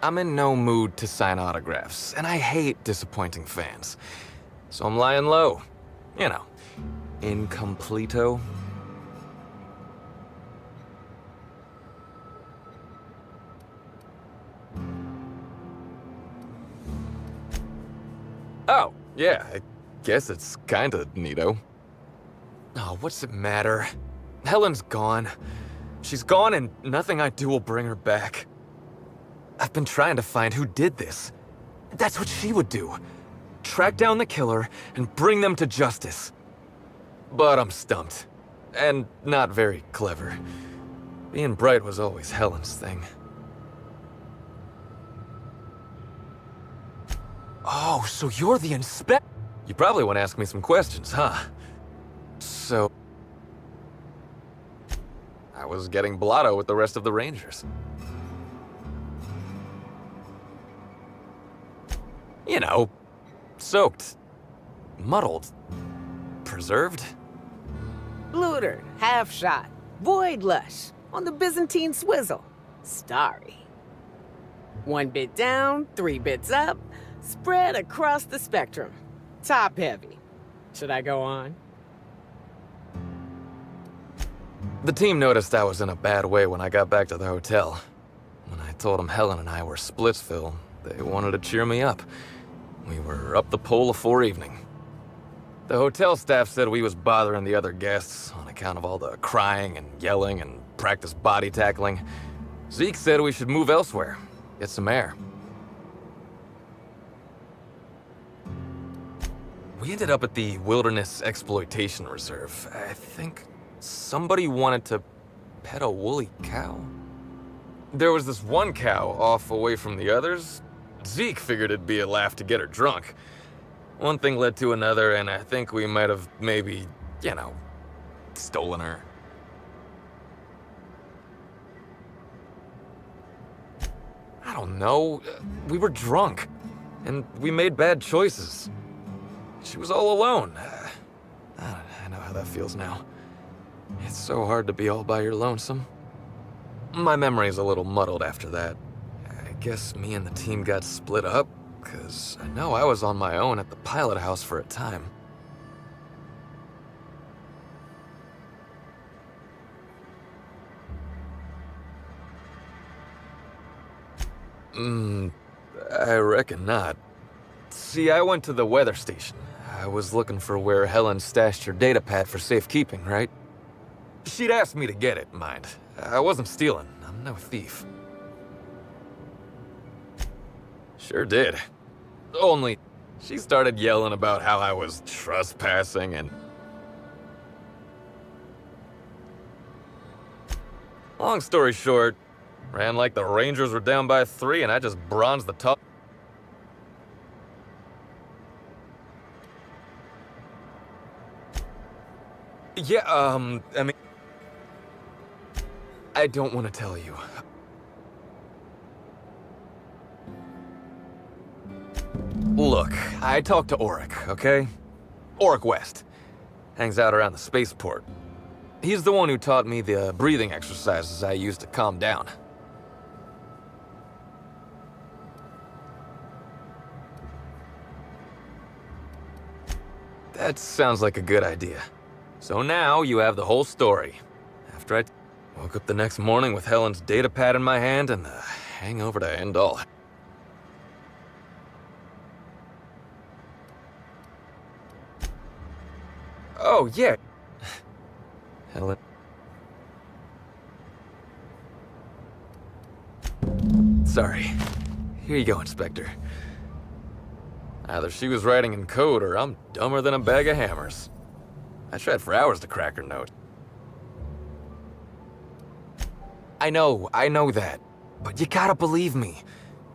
I'm in no mood to sign autographs, and I hate disappointing fans. So I'm lying low. You know, incompleto. Oh, yeah, I guess it's kinda neato. Oh, what's it matter? Helen's gone. She's gone and nothing I do will bring her back. I've been trying to find who did this. That's what she would do. Track down the killer and bring them to justice. But I'm stumped. And not very clever. Being bright was always Helen's thing. Oh, so you're the inspector? You probably want to ask me some questions, huh? So... I was getting blotto with the rest of the Rangers. You know, soaked, muddled, preserved. Looter, half shot, void lush, on the Byzantine swizzle, starry. 1 bit down, 3 bits up, spread across the spectrum. Top heavy. Should I go on? The team noticed I was in a bad way when I got back to the hotel. When I told them Helen and I were Splitsville, they wanted to cheer me up. We were up the pole afore evening. The hotel staff said we was bothering the other guests on account of all the crying and yelling and practice body tackling. Zeke said we should move elsewhere, get some air. We ended up at the Wilderness Exploitation Reserve. I think somebody wanted to pet a woolly cow. There was this one cow off away from the others. Zeke figured it'd be a laugh to get her drunk. One thing led to another, and I think we might have maybe, you know, stolen her. I don't know. We were drunk, and we made bad choices. She was all alone. I know how that feels now. It's so hard to be all by your lonesome. My memory's a little muddled after that. I guess me and the team got split up, because I know I was on my own at the pilot house for a time. I reckon not. See, I went to the weather station. I was looking for where Helen stashed her datapad for safekeeping, right? She'd asked me to get it, mind. I wasn't stealing. I'm no thief. Sure did. Only, she started yelling about how I was trespassing and... Long story short, ran like the Rangers were down by 3 and I just bronzed the top. Yeah, I mean... I don't want to tell you. Look, I talked to Auric, okay? Auric West. Hangs out around the spaceport. He's the one who taught me the breathing exercises I use to calm down. That sounds like a good idea. So now you have the whole story. After I woke up the next morning with Helen's datapad in my hand and the hangover to end all. Oh, yeah. Helen. Sorry. Here you go, Inspector. Either she was writing in code or I'm dumber than a bag of hammers. I tried for hours to crack her note. I know that. But you gotta believe me.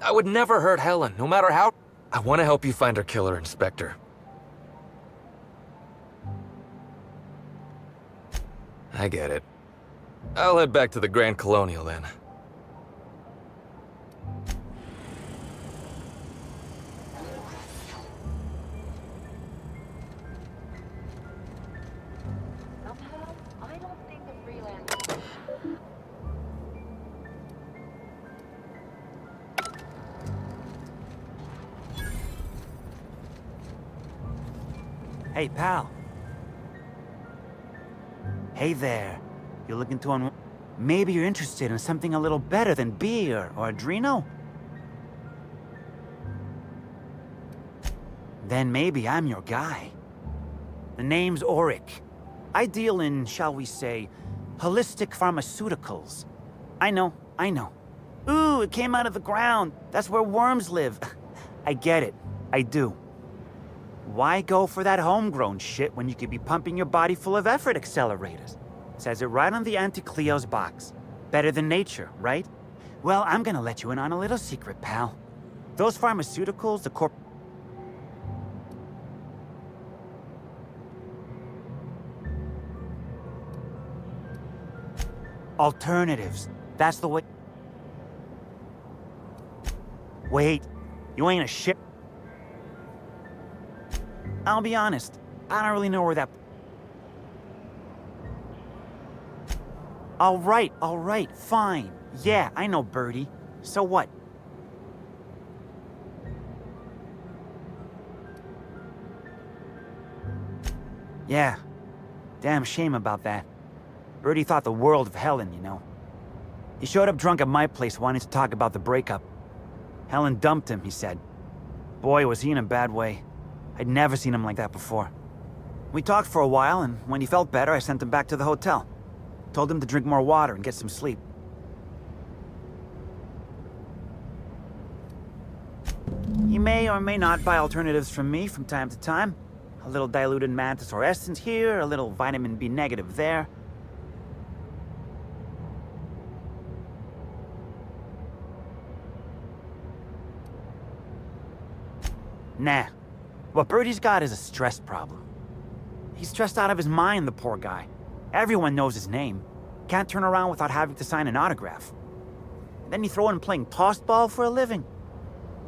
I would never hurt Helen, no matter how... I want to help you find her killer, Inspector. I get it. I'll head back to the Grand Colonial then. Somehow, I don't think the freelance... Hey, pal. Hey there. You looking to Maybe you're interested in something a little better than beer or Adreno? Then maybe I'm your guy. The name's Auric. I deal in, shall we say, holistic pharmaceuticals. I know. Ooh, it came out of the ground. That's where worms live. I get it. I do. Why go for that homegrown shit when you could be pumping your body full of effort accelerators? Says it right on the Anti-Cleo's box. Better than nature, right? Well, I'm gonna let you in on a little secret, pal. Those pharmaceuticals, alternatives. That's the way. Wait, you ain't a shit. I'll be honest, I don't really know where that. All right, fine. Yeah, I know Birdie. So what? Yeah, damn shame about that. Birdie thought the world of Helen, you know. He showed up drunk at my place wanting to talk about the breakup. Helen dumped him, he said. Boy, was he in a bad way. I'd never seen him like that before. We talked for a while, and when he felt better, I sent him back to the hotel. Told him to drink more water and get some sleep. He may or may not buy alternatives from me from time to time. A little diluted mantis or essence here, a little vitamin B negative there. Nah. What Birdie's got is a stress problem. He's stressed out of his mind, the poor guy. Everyone knows his name. Can't turn around without having to sign an autograph. Then you throw in playing tossed ball for a living.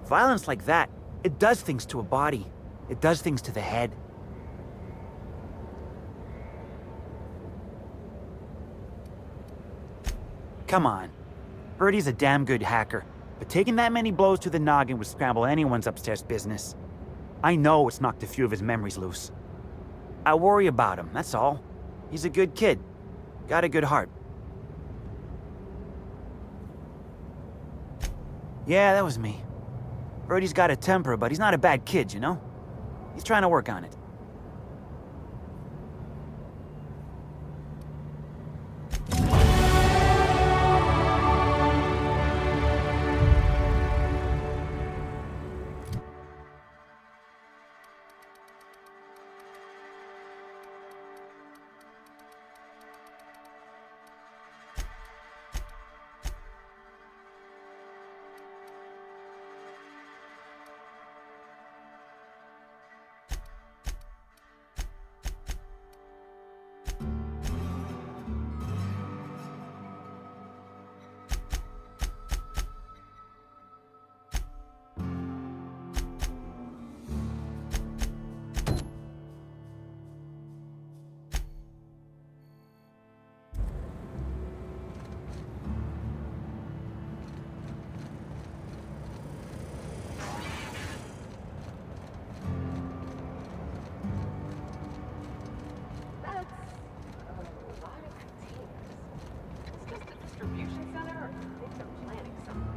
Violence like that, it does things to a body. It does things to the head. Come on. Birdie's a damn good hacker, but taking that many blows to the noggin would scramble anyone's upstairs business. I know it's knocked a few of his memories loose. I worry about him, that's all. He's a good kid. Got a good heart. Yeah, that was me. Birdie's got a temper, but he's not a bad kid, you know? He's trying to work on it. That's a lot of containers. It's just a distribution center, or I think they're planning something.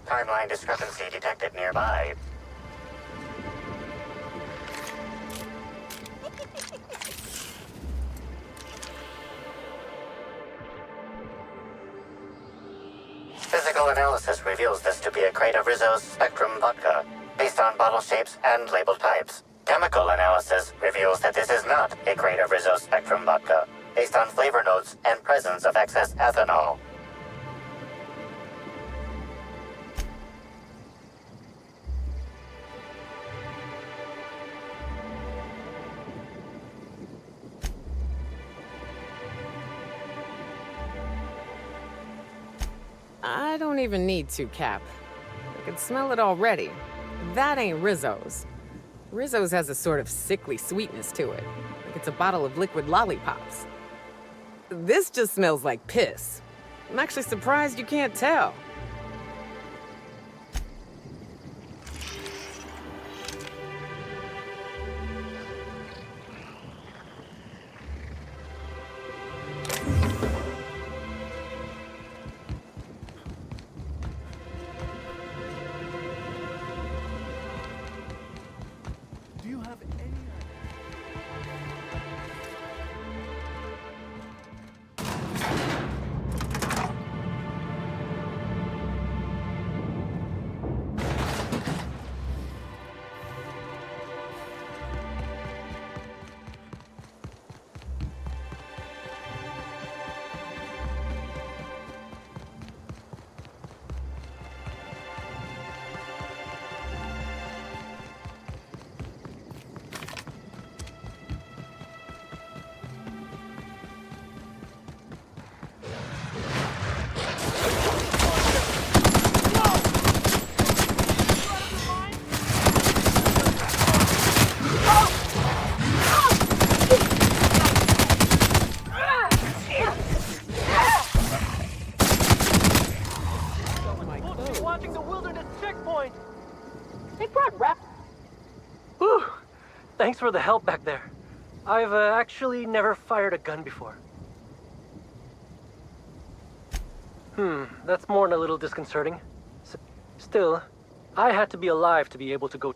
Timeline discrepancy detected nearby. Physical analysis reveals this to be a crate of Rizzo's Spectrum vodka, based on bottle shapes and labeled types. Chemical analysis reveals that this is not a grade of Rizzo Spectrum vodka, based on flavor notes and presence of excess ethanol. I don't even need to, Cap. I can smell it already. That ain't Rizzo's. Rizzo's has a sort of sickly sweetness to it, like it's a bottle of liquid lollipops. This just smells like piss. I'm actually surprised you can't tell. Do you have any watching the wilderness checkpoint! They brought rap. Whew! Thanks for the help back there. I've actually never fired a gun before. That's more than a little disconcerting. Still, I had to be alive to be able to go.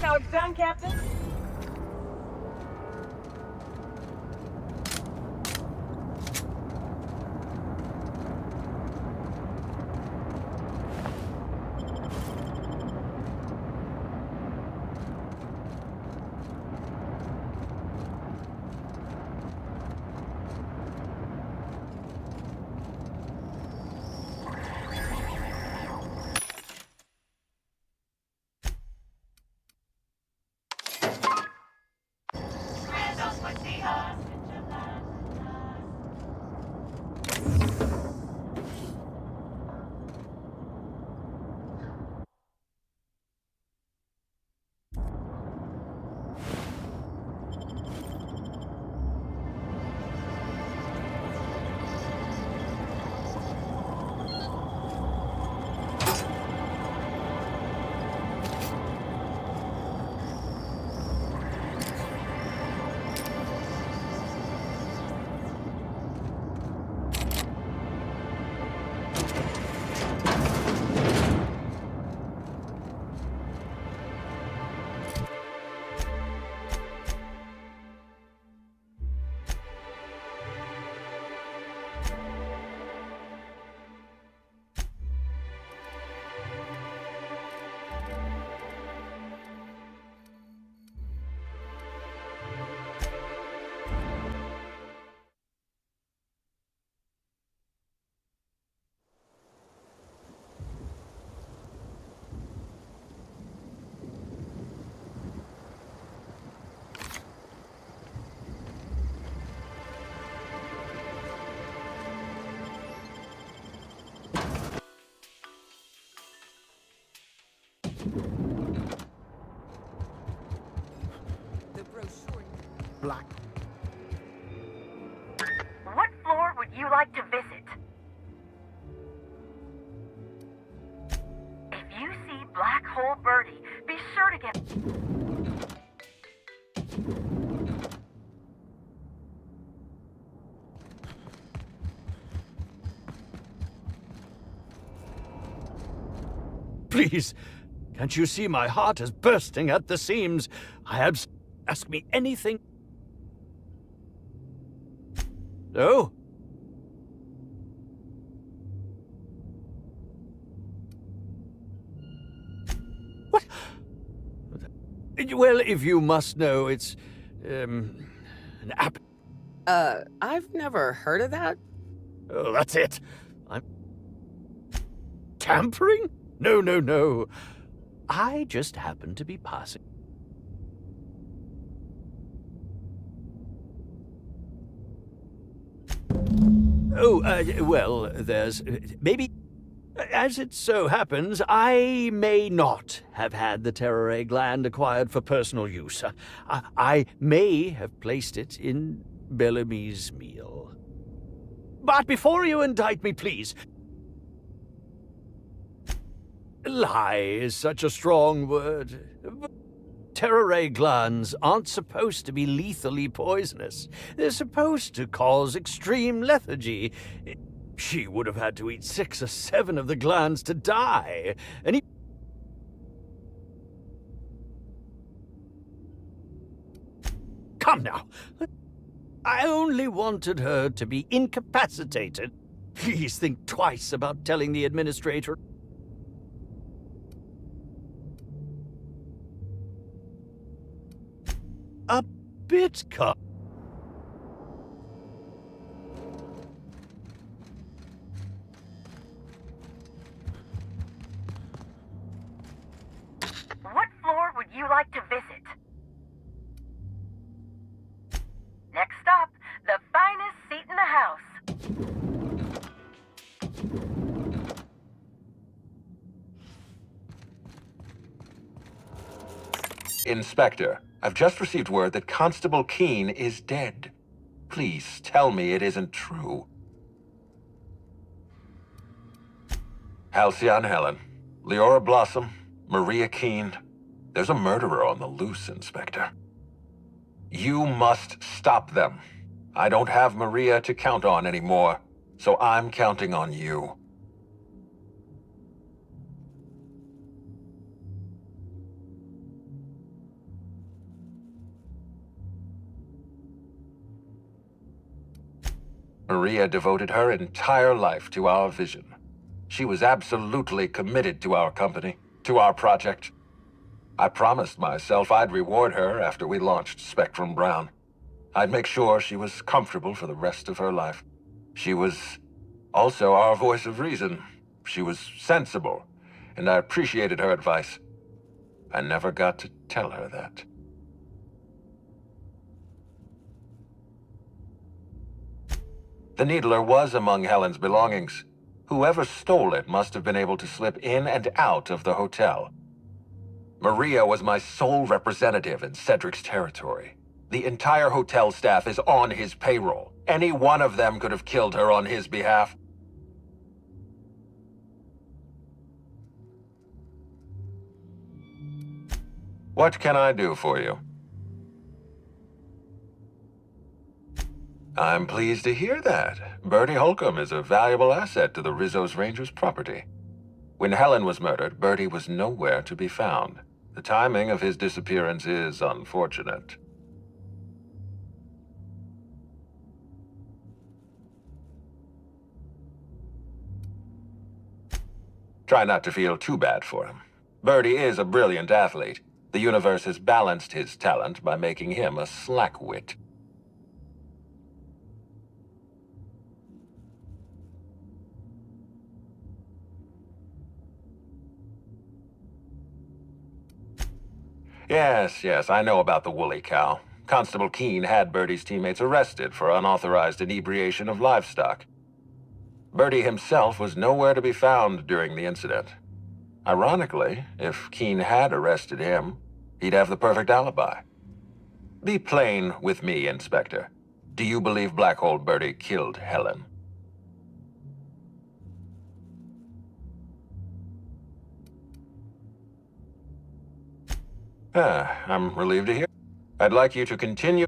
how it's done, Captain. Black. What floor would you like to visit? If you see Black Hole Birdie, be sure to get... Please, can't you see my heart is bursting at the seams? I have... Ask me anything. No? What? Well, if you must know, it's, an app. I've never heard of that. Oh, that's it. I'm... Tampering? No, no, no. I just happen to be passing. Oh, well, there's... maybe... As it so happens, I may not have had the Terror gland acquired for personal use. I may have placed it in Bellamy's meal. But before you indict me, please... Lie is such a strong word. Terror glands aren't supposed to be lethally poisonous. They're supposed to cause extreme lethargy. She would have had to eat 6 or 7 of the glands to die. And he... Come now. I only wanted her to be incapacitated. Please think twice about telling the administrator. A bit cut. What floor would you like to visit? Next up, the finest seat in the house. Inspector, I've just received word that Constable Keene is dead. Please tell me it isn't true. Halcyon Helen, Leora Blossom, Maria Keene. There's a murderer on the loose, Inspector. You must stop them. I don't have Maria to count on anymore, so I'm counting on you. Maria devoted her entire life to our vision. She was absolutely committed to our company, to our project. I promised myself I'd reward her after we launched Spectrum Brown. I'd make sure she was comfortable for the rest of her life. She was also our voice of reason. She was sensible, and I appreciated her advice. I never got to tell her that. The Needler was among Helen's belongings. Whoever stole it must have been able to slip in and out of the hotel. Maria was my sole representative in Cedric's territory. The entire hotel staff is on his payroll. Any one of them could have killed her on his behalf. What can I do for you? I'm pleased to hear that. Bertie Holcomb is a valuable asset to the Rizzo's Rangers property. When Helen was murdered, Bertie was nowhere to be found. The timing of his disappearance is unfortunate. Try not to feel too bad for him. Bertie is a brilliant athlete. The universe has balanced his talent by making him a slackwit. Yes, I know about the woolly cow. Constable Keene had Bertie's teammates arrested for unauthorized inebriation of livestock. Bertie himself was nowhere to be found during the incident. Ironically, if Keene had arrested him, he'd have the perfect alibi. Be plain with me, Inspector. Do you believe Black Hole Bertie killed Helen? I'm relieved to hear. I'd like you to continue.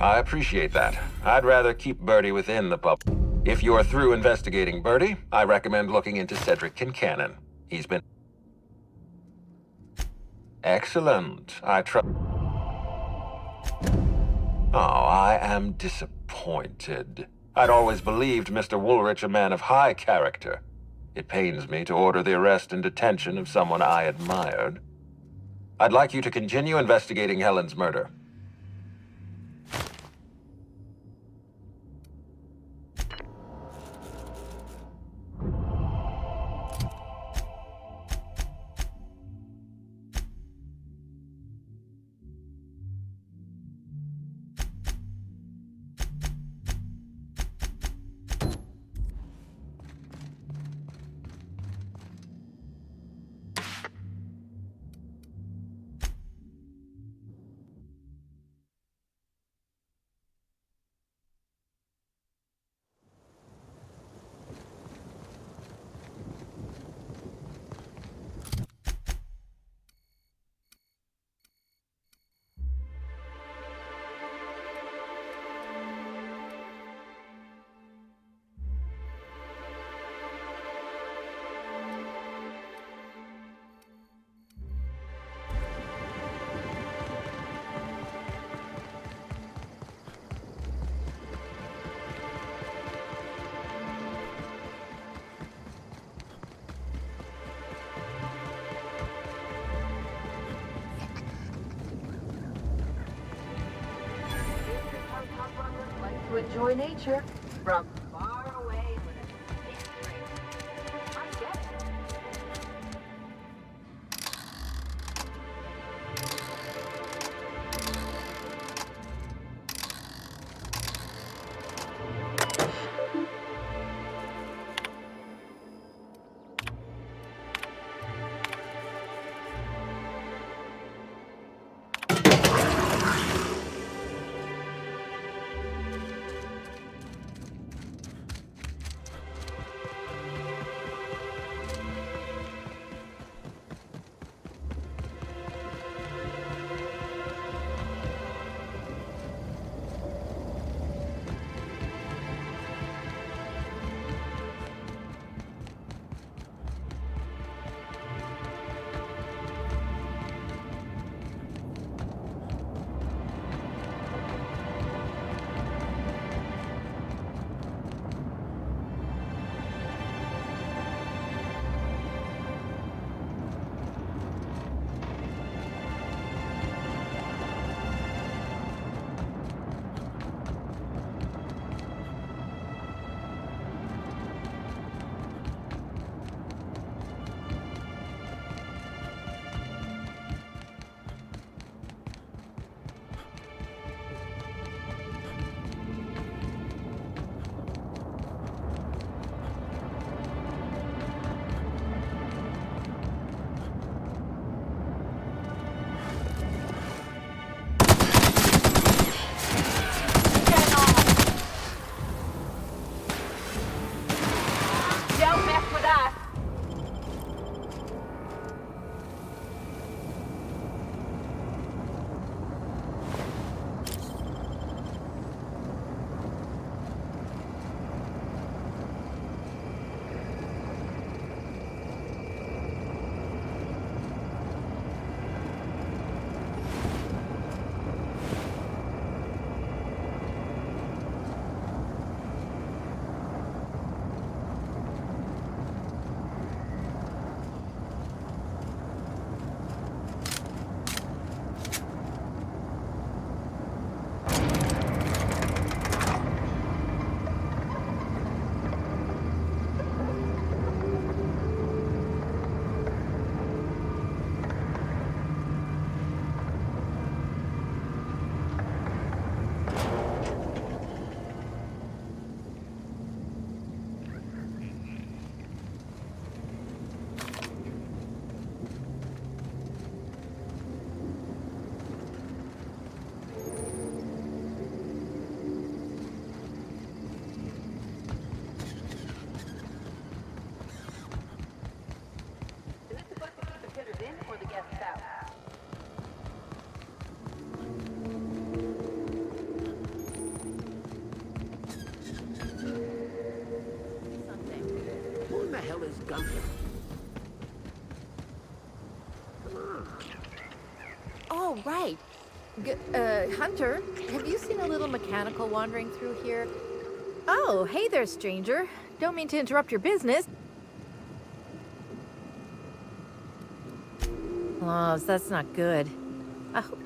I appreciate that. I'd rather keep Bertie within the pub. If you're through investigating Bertie, I recommend looking into Cedric Kincannon. He's been... Excellent. Oh, I am disappointed. I'd always believed Mr. Woolrich a man of high character. It pains me to order the arrest and detention of someone I admired. I'd like you to continue investigating Helen's murder. To enjoy nature from far away with a big drink. I get it. Oh, right. Hunter, have you seen a little mechanical wandering through here? Oh, hey there, stranger. Don't mean to interrupt your business. Oh, that's not good. I hope...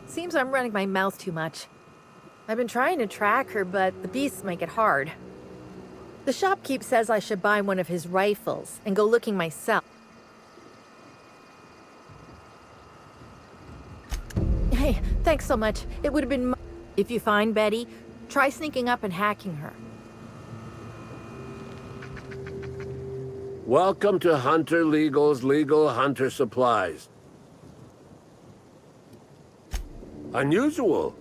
Seems I'm running my mouth too much. I've been trying to track her, but the beasts make it hard. The shopkeep says I should buy one of his rifles and go looking myself. Hey, thanks so much. It would have been... If you find Betty, try sneaking up and hacking her. Welcome to Hunter Legal's Legal Hunter Supplies. Unusual.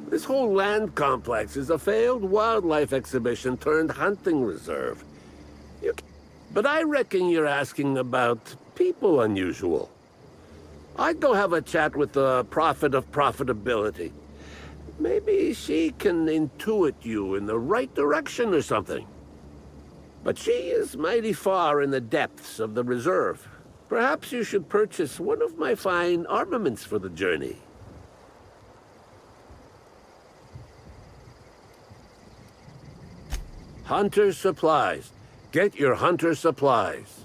This whole land complex is a failed wildlife exhibition turned hunting reserve. But I reckon you're asking about people unusual. I'd go have a chat with the prophet of profitability. Maybe she can intuit you in the right direction or something. But she is mighty far in the depths of the reserve. Perhaps you should purchase one of my fine armaments for the journey. Hunter Supplies. Get your Hunter Supplies.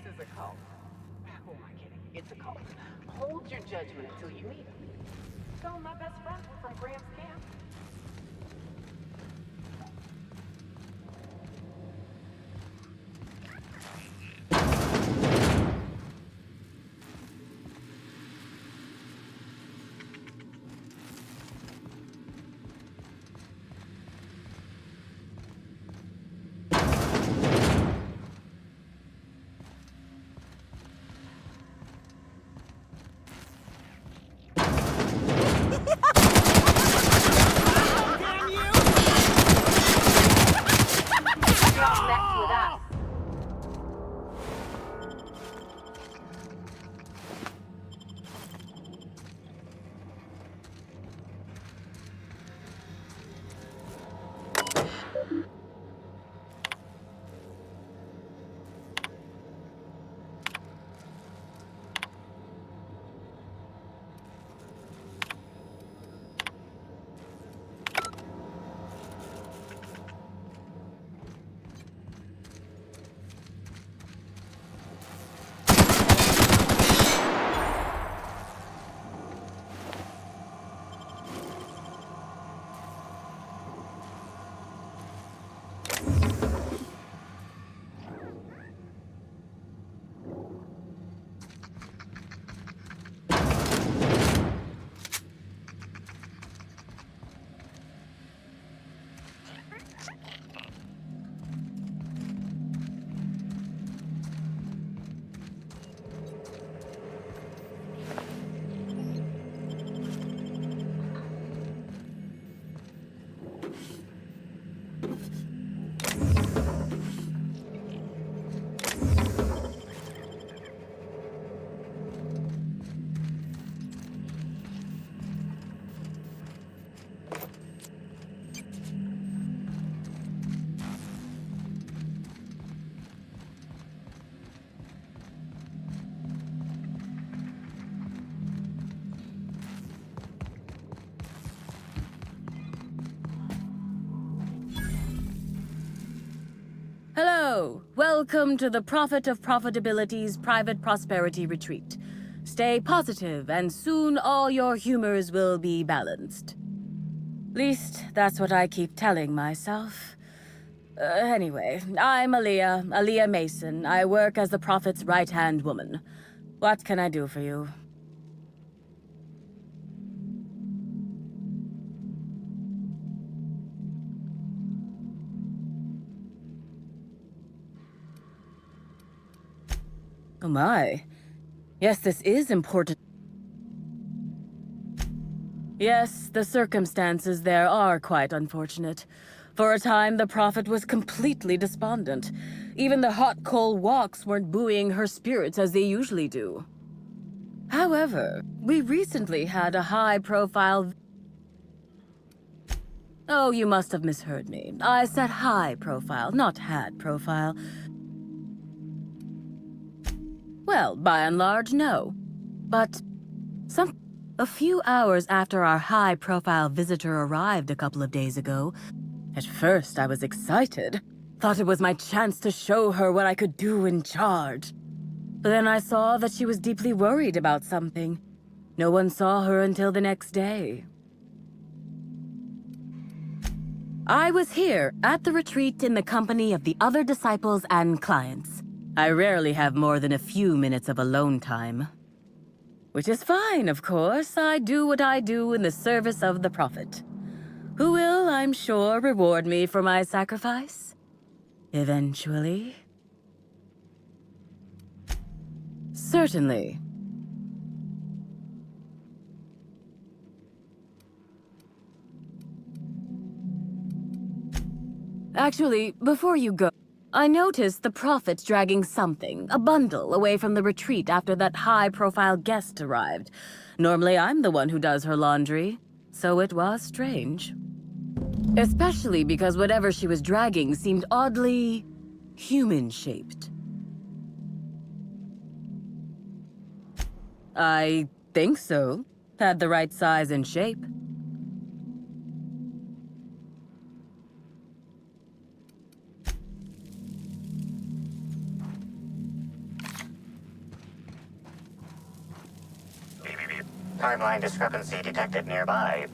Is a cult. Who am I kidding? It's a cult. Hold your judgment until you meet them. Tell my best friends were from Graham's camp. Hello! Welcome to the Prophet of Profitability's Private Prosperity Retreat. Stay positive, and soon all your humors will be balanced. Least, that's what I keep telling myself. Anyway, I'm Aaliyah Mason. I work as the Prophet's right-hand woman. What can I do for you? Oh my. Yes, this is important. Yes, the circumstances there are quite unfortunate. For a time, the Prophet was completely despondent. Even the hot coal walks weren't buoying her spirits as they usually do. However, we recently had a high-profile... Oh, you must have misheard me. I said high-profile, not had-profile. Well, by and large, no. But a few hours after our high-profile visitor arrived a couple of days ago, at first I was excited. Thought it was my chance to show her what I could do in charge. But then I saw that she was deeply worried about something. No one saw her until the next day. I was here at the retreat in the company of the other disciples and clients. I rarely have more than a few minutes of alone time. Which is fine, of course. I do what I do in the service of the Prophet, who will, I'm sure, reward me for my sacrifice. Eventually. Certainly. Actually, before you go, I noticed the Prophet dragging something, a bundle, away from the retreat after that high-profile guest arrived. Normally, I'm the one who does her laundry, so it was strange. Especially because whatever she was dragging seemed oddly human-shaped. I think so. Had the right size and shape. Timeline discrepancy detected nearby.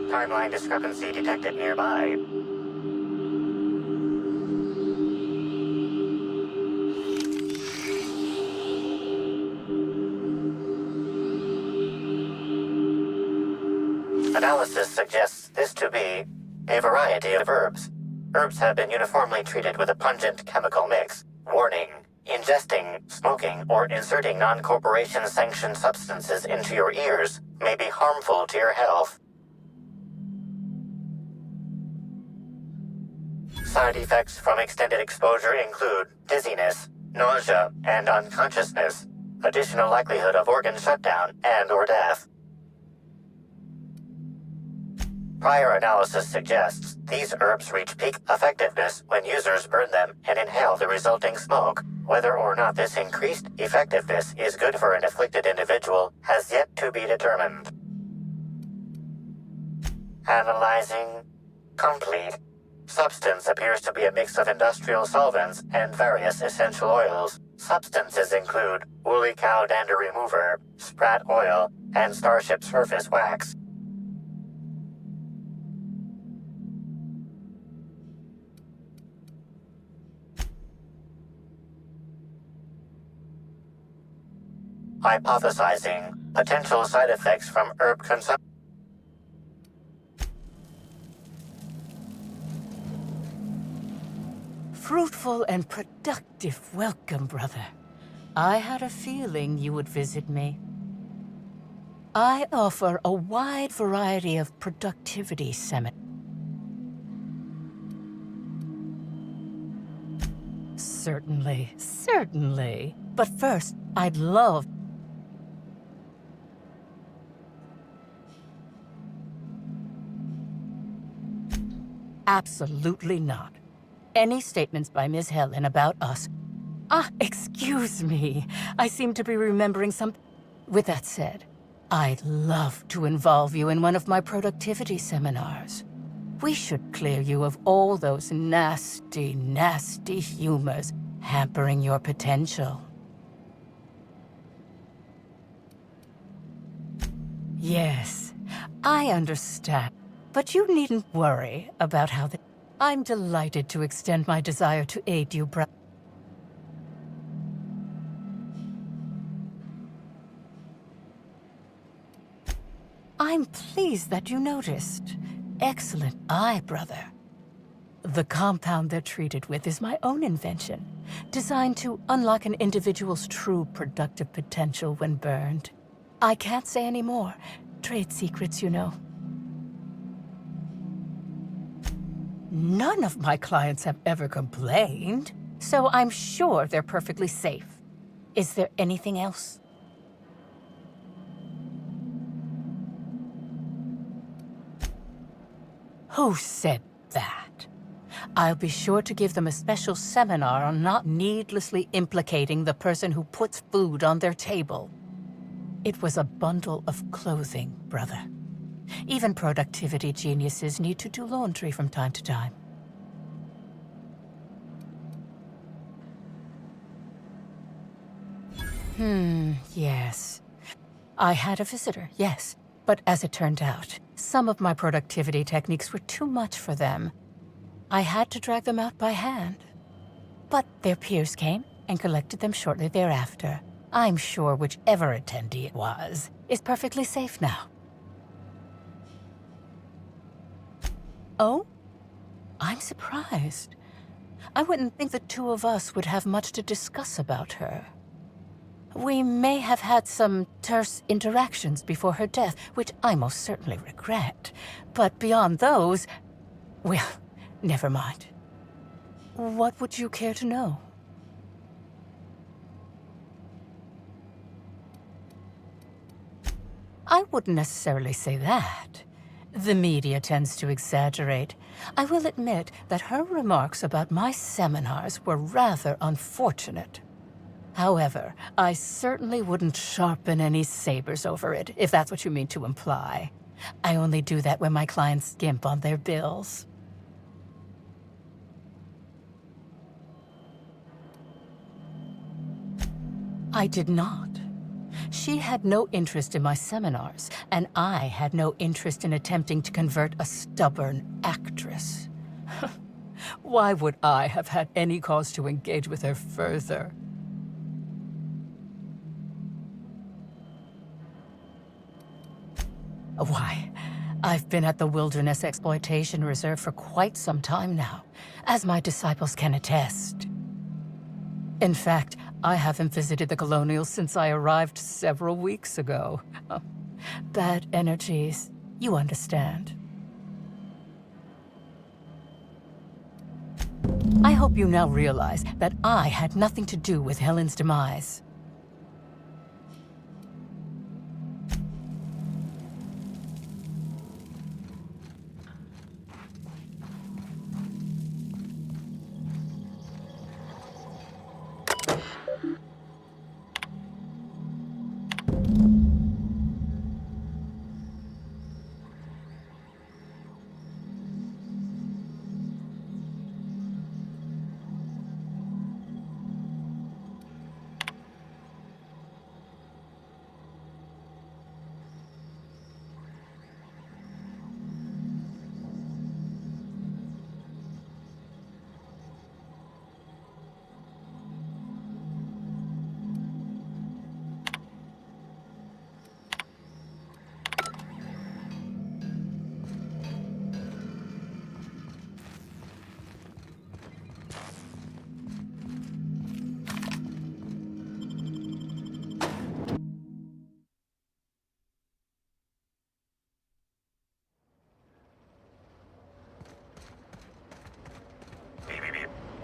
Timeline discrepancy detected nearby. Analysis suggests this to be a variety of herbs. Herbs have been uniformly treated with a pungent chemical mix. Warning: ingesting, smoking, or inserting non-corporation sanctioned substances into your ears may be harmful to your health. Side effects from extended exposure include dizziness, nausea, and unconsciousness. Additional likelihood of organ shutdown and/or death. Prior analysis suggests these herbs reach peak effectiveness when users burn them and inhale the resulting smoke. Whether or not this increased effectiveness is good for an afflicted individual has yet to be determined. Analyzing. Complete. Substance appears to be a mix of industrial solvents and various essential oils. Substances include woolly cow dander remover, sprat oil, and starship surface wax. Hypothesizing. Potential side effects from herb consumption. Fruitful and productive welcome, brother. I had a feeling you would visit me. I offer a wide variety of productivity seminars. Certainly, certainly. But first, I'd love... Absolutely not. Any statements by Ms. Helen about us... excuse me. I seem to be remembering something. With that said, I'd love to involve you in one of my productivity seminars. We should clear you of all those nasty, nasty humors hampering your potential. Yes, I understand. But you needn't worry about how the... I'm delighted to extend my desire to aid you, brother. I'm pleased that you noticed. Excellent eye, brother. The compound they're treated with is my own invention, designed to unlock an individual's true productive potential when burned. I can't say any more. Trade secrets, you know. None of my clients have ever complained, so I'm sure they're perfectly safe. Is there anything else? Who said that? I'll be sure to give them a special seminar on not needlessly implicating the person who puts food on their table. It was a bundle of clothing, brother. Even productivity geniuses need to do laundry from time to time. Yes. I had a visitor, yes. But as it turned out, some of my productivity techniques were too much for them. I had to drag them out by hand. But their peers came and collected them shortly thereafter. I'm sure whichever attendee it was is perfectly safe now. Oh? I'm surprised. I wouldn't think the two of us would have much to discuss about her. We may have had some terse interactions before her death, which I most certainly regret. But beyond those, well, never mind. What would you care to know? I wouldn't necessarily say that. The media tends to exaggerate. I will admit that her remarks about my seminars were rather unfortunate. However, I certainly wouldn't sharpen any sabers over it, if that's what you mean to imply. I only do that when my clients skimp on their bills. I did not. She had no interest in my seminars, and I had no interest in attempting to convert a stubborn actress. Why would I have had any cause to engage with her further? Why, I've been at the Wilderness Exploitation Reserve for quite some time now, as my disciples can attest. In fact, I haven't visited the Colonials since I arrived several weeks ago. Bad energies, you understand. I hope you now realize that I had nothing to do with Helen's demise.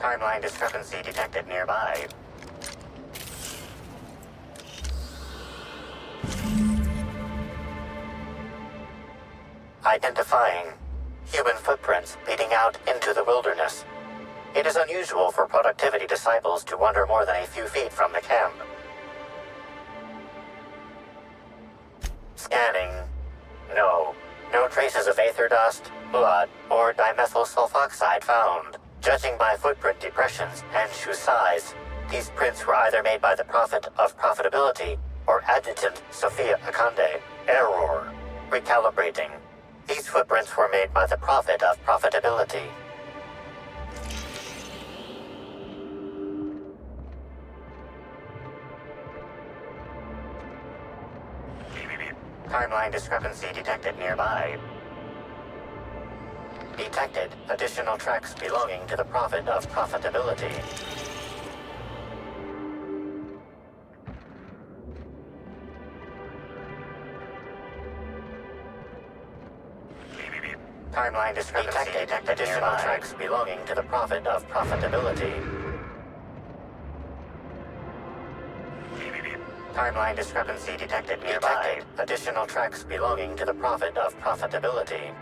Timeline discrepancy detected nearby. Identifying human footprints leading out into the wilderness. It is unusual for productivity disciples to wander more than a few feet from the camp. Scanning. No. No traces of aether dust, blood, or dimethyl sulfoxide found. Judging by footprint depressions and shoe size, these prints were either made by the Prophet of Profitability or Adjutant Sophia Akande. Error. Recalibrating. These footprints were made by the Prophet of Profitability. Timeline discrepancy detected nearby. Detected additional tracks belonging to the Prophet of Profitability. Timeline discrepancy detected additional tracks belonging to the Prophet of Profitability. Timeline discrepancy detected nearby. Additional tracks belonging to the Prophet of Profitability.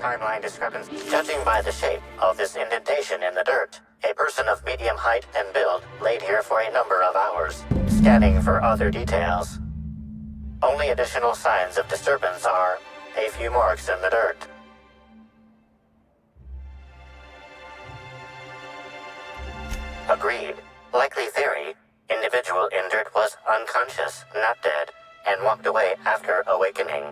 Timeline discrepancy. Judging by the shape of this indentation in the dirt, a person of medium height and build laid here for a number of hours. Scanning for other details. Only additional signs of disturbance are a few marks in the dirt. Agreed. Likely theory. Individual injured was unconscious, not dead, and walked away after awakening.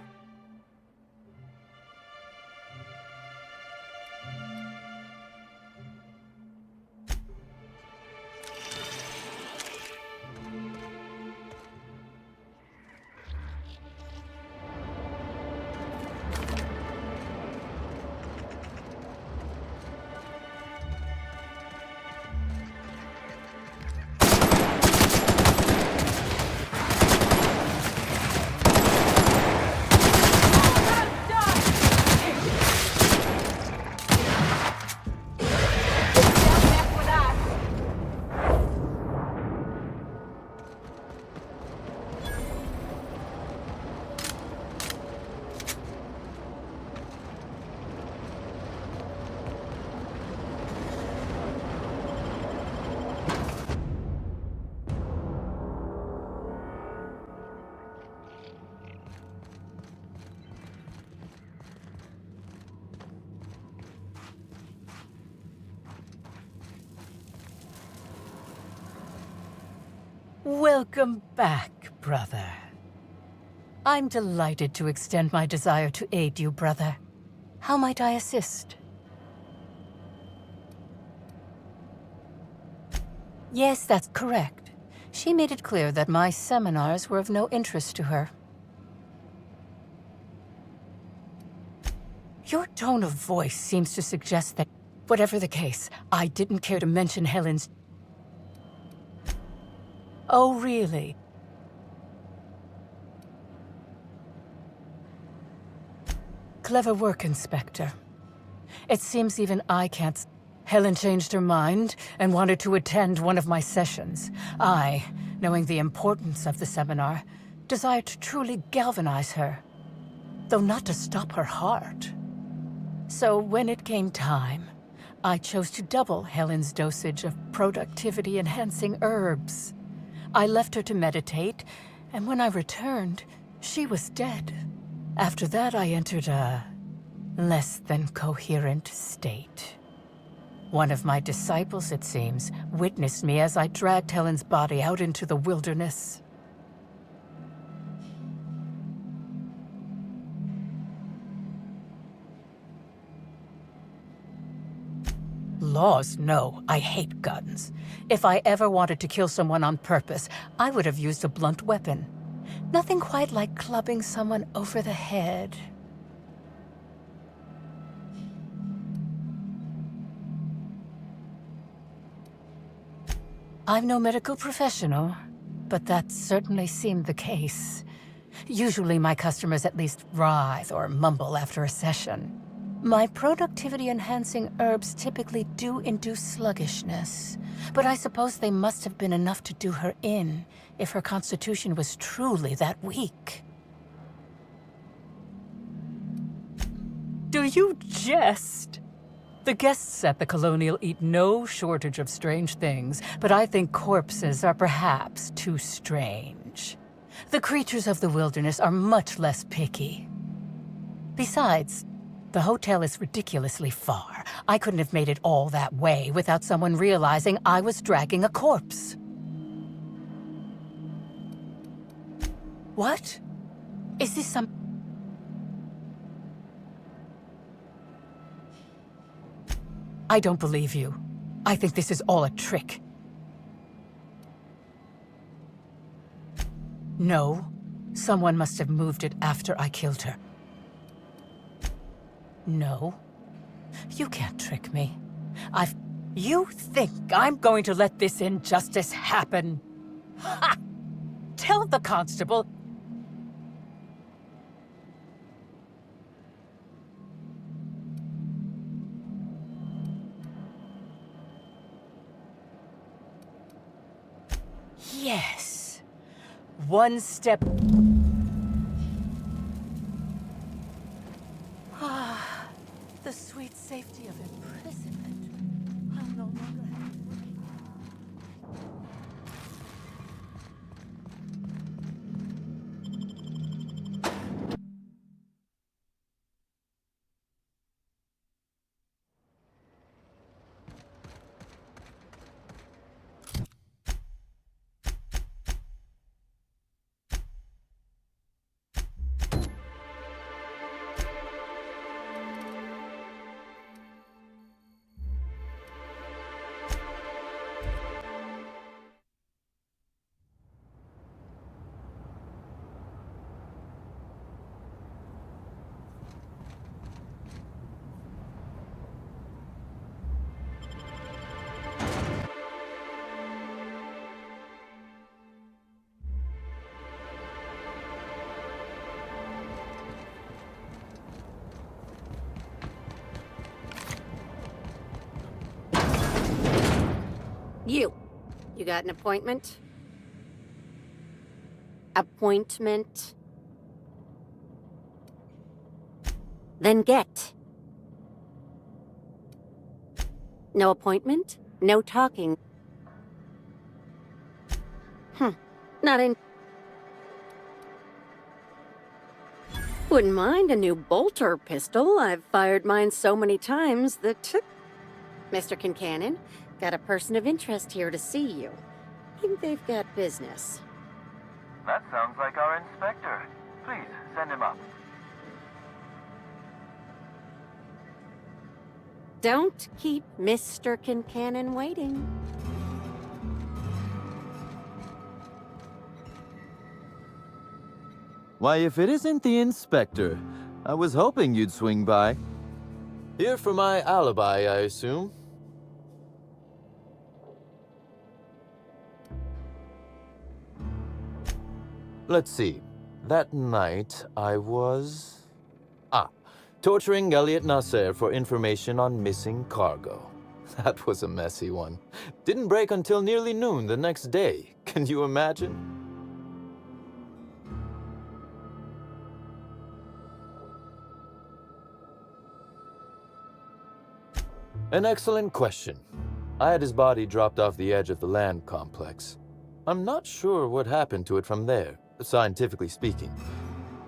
Welcome back, brother. I'm delighted to extend my desire to aid you, brother. How might I assist? Yes, that's correct. She made it clear that my seminars were of no interest to her. Your tone of voice seems to suggest that, whatever the case, I didn't care to mention Helen's... Oh, really? Clever work, Inspector. It seems even I can't... Helen changed her mind and wanted to attend one of my sessions. I, knowing the importance of the seminar, desired to truly galvanize her, though not to stop her heart. So when it came time, I chose to double Helen's dosage of productivity-enhancing herbs. I left her to meditate, and when I returned, she was dead. After that, I entered a less than coherent state. One of my disciples, it seems, witnessed me as I dragged Helen's body out into the wilderness. Laws, no. I hate guns. If I ever wanted to kill someone on purpose, I would have used a blunt weapon. Nothing quite like clubbing someone over the head. I'm no medical professional, but that certainly seemed the case. Usually my customers at least writhe or mumble after a session. My productivity-enhancing herbs typically do induce sluggishness, but I suppose they must have been enough to do her in if her constitution was truly that weak. Do you jest? The guests at the Colonial eat no shortage of strange things, but I think corpses are perhaps too strange. The creatures of the wilderness are much less picky. Besides, the hotel is ridiculously far. I couldn't have made it all that way without someone realizing I was dragging a corpse. What? Is this some... I don't believe you. I think this is all a trick. No. Someone must have moved it after I killed her. No. You can't trick me. You think I'm going to let this injustice happen? Ha! Tell the constable... Yes. One step... Ah, the sweet safety of imprisonment. I'll no longer have to worry. You got an appointment? Appointment? Then get. No appointment? No talking. Not in... Wouldn't mind a new bolt or pistol. I've fired mine so many times that... Mr. Kincannon, got a person of interest here to see you. Think they've got business. That sounds like our inspector. Please, send him up. Don't keep Mr. Kincannon waiting. Why, if it isn't the inspector, I was hoping you'd swing by. Here for my alibi, I assume? Let's see. That night, I was... torturing Elliot Nasser for information on missing cargo. That was a messy one. Didn't break until nearly noon the next day. Can you imagine? An excellent question. I had his body dropped off the edge of the land complex. I'm not sure what happened to it from there, scientifically speaking.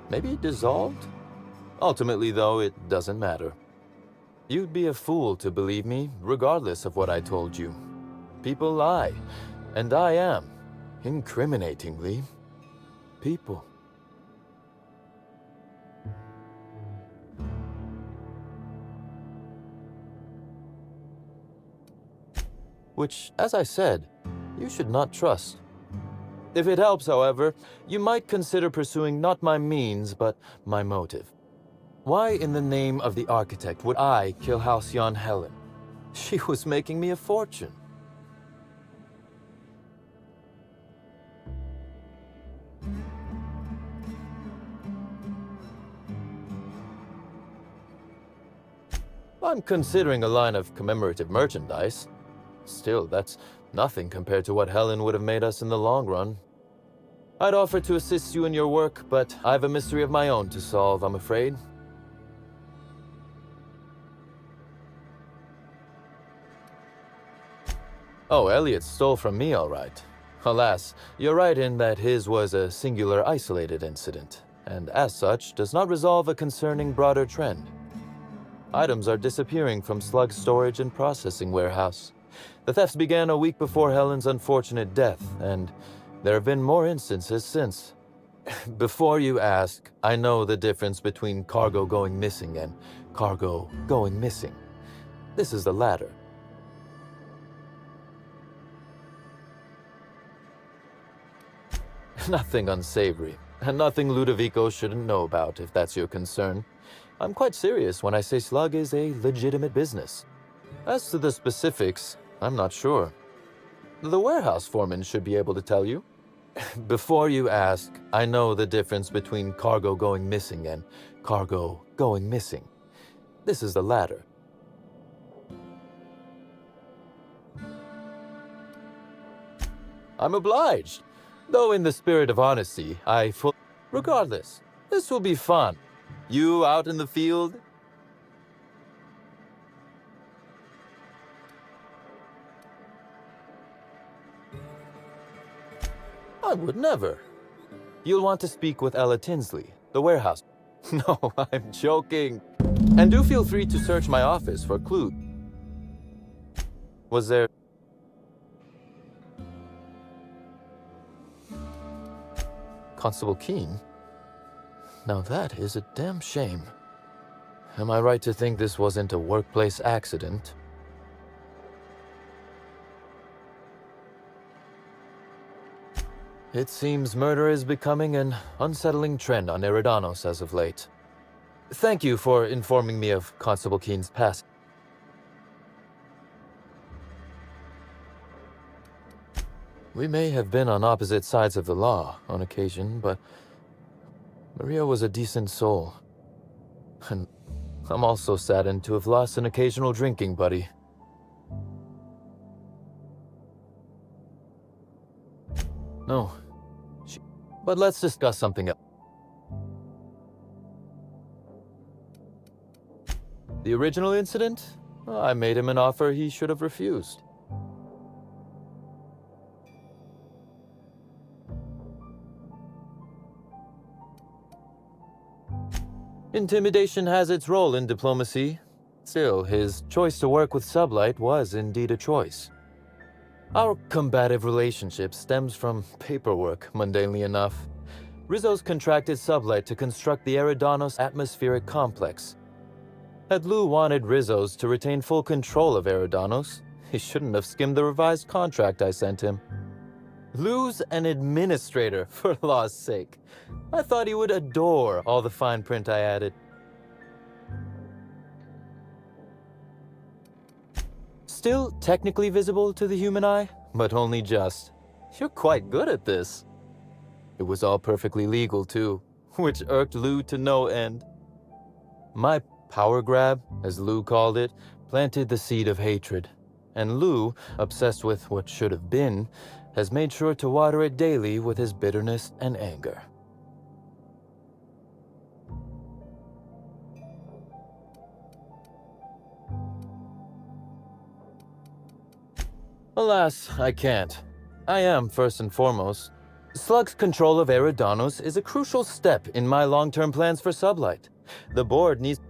Maybe it dissolved? Ultimately, though, it doesn't matter. You'd be a fool to believe me, regardless of what I told you. People lie, and I am, incriminatingly, people. Which, as I said, you should not trust. If it helps, however, you might consider pursuing not my means, but my motive. Why in the name of the architect would I kill Halcyon Helen? She was making me a fortune. I'm considering a line of commemorative merchandise. Still, that's nothing compared to what Helen would have made us in the long run. I'd offer to assist you in your work, but I have a mystery of my own to solve, I'm afraid. Oh, Elliot stole from me, all right. Alas, you're right in that his was a singular isolated incident, and as such, does not resolve a concerning broader trend. Items are disappearing from Slug's storage and processing warehouse. The thefts began a week before Helen's unfortunate death, and there have been more instances since. Before you ask, I know the difference between cargo going missing and cargo going missing. This is the latter. Nothing unsavory, and nothing Ludovico shouldn't know about, if that's your concern. I'm quite serious when I say Slug is a legitimate business. As to the specifics, I'm not sure. The warehouse foreman should be able to tell you. Before you ask, I know the difference between cargo going missing and cargo going missing. This is the latter. I'm obliged. Though in the spirit of honesty, Regardless, this will be fun. You out in the field? I would never. You'll want to speak with Ella Tinsley, the warehouse. No, I'm joking. And do feel free to search my office for clues. Was there... Constable Keene? Now that is a damn shame. Am I right to think this wasn't a workplace accident? It seems murder is becoming an unsettling trend on Eridanos as of late. Thank you for informing me of Constable Keene's past. We may have been on opposite sides of the law on occasion, but Maria was a decent soul. And I'm also saddened to have lost an occasional drinking buddy. No. But let's discuss something else. The original incident? I made him an offer he should have refused. Intimidation has its role in diplomacy. Still, his choice to work with Sublight was indeed a choice. Our combative relationship stems from paperwork, mundanely enough. Rizzo's contracted Sublight to construct the Eridanos atmospheric complex. Had Lou wanted Rizzo's to retain full control of Eridanos, he shouldn't have skimmed the revised contract I sent him. Lou's an administrator, for law's sake. I thought he would adore all the fine print I added. Still technically visible to the human eye, but only just. You're quite good at this. It was all perfectly legal, too, which irked Lou to no end. My power grab, as Lou called it, planted the seed of hatred. And Lou, obsessed with what should have been, has made sure to water it daily with his bitterness and anger. Alas, I can't. I am, first and foremost. Slug's control of Eridanos is a crucial step in my long-term plans for Sublight. The board needs...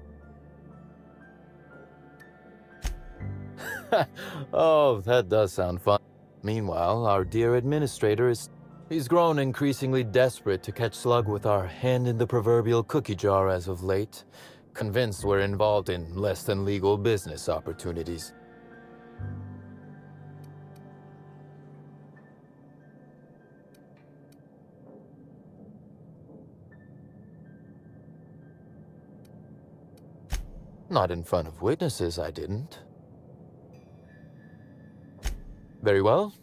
Oh, that does sound fun. Meanwhile, our dear administrator he's grown increasingly desperate to catch Slug with our hand in the proverbial cookie jar as of late, convinced we're involved in less than legal business opportunities. Not in front of witnesses, I didn't. Very well.